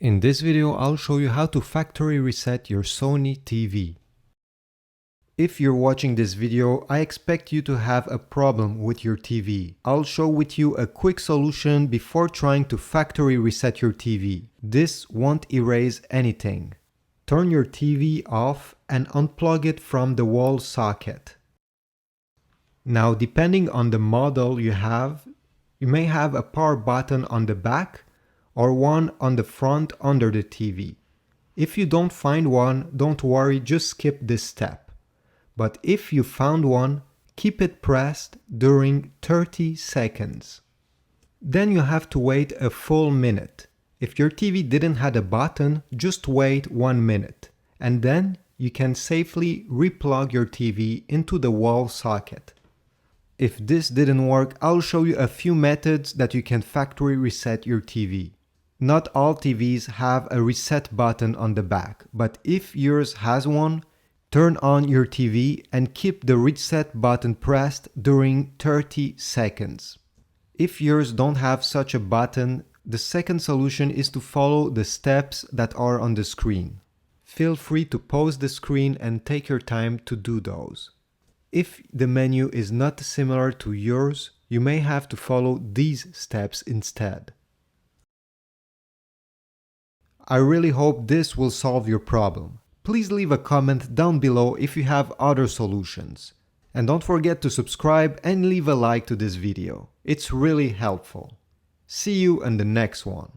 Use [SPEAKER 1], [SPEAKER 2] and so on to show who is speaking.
[SPEAKER 1] In this video, I'll show you how to factory reset your Sony TV. If you're watching this video, I expect you to have a problem with your TV. I'll show with you a quick solution before trying to factory reset your TV. This won't erase anything. Turn your TV off and unplug it from the wall socket. Now, depending on the model you have, you may have a power button on the back or one on the front under the TV. If you don't find one, don't worry, just skip this step. But if you found one, keep it pressed during 30 seconds. Then you have to wait a full minute. If your TV didn't have a button, just wait 1 minute. And then you can safely replug your TV into the wall socket. If this didn't work, I'll show you a few methods that you can factory reset your TV. Not all TVs have a reset button on the back, but if yours has one, turn on your TV and keep the reset button pressed during 30 seconds. If yours don't have such a button, the second solution is to follow the steps that are on the screen. Feel free to pause the screen and take your time to do those. If the menu is not similar to yours, you may have to follow these steps instead. I really hope this will solve your problem. Please leave a comment down below if you have other solutions. And don't forget to subscribe and leave a like to this video. It's really helpful. See you in the next one.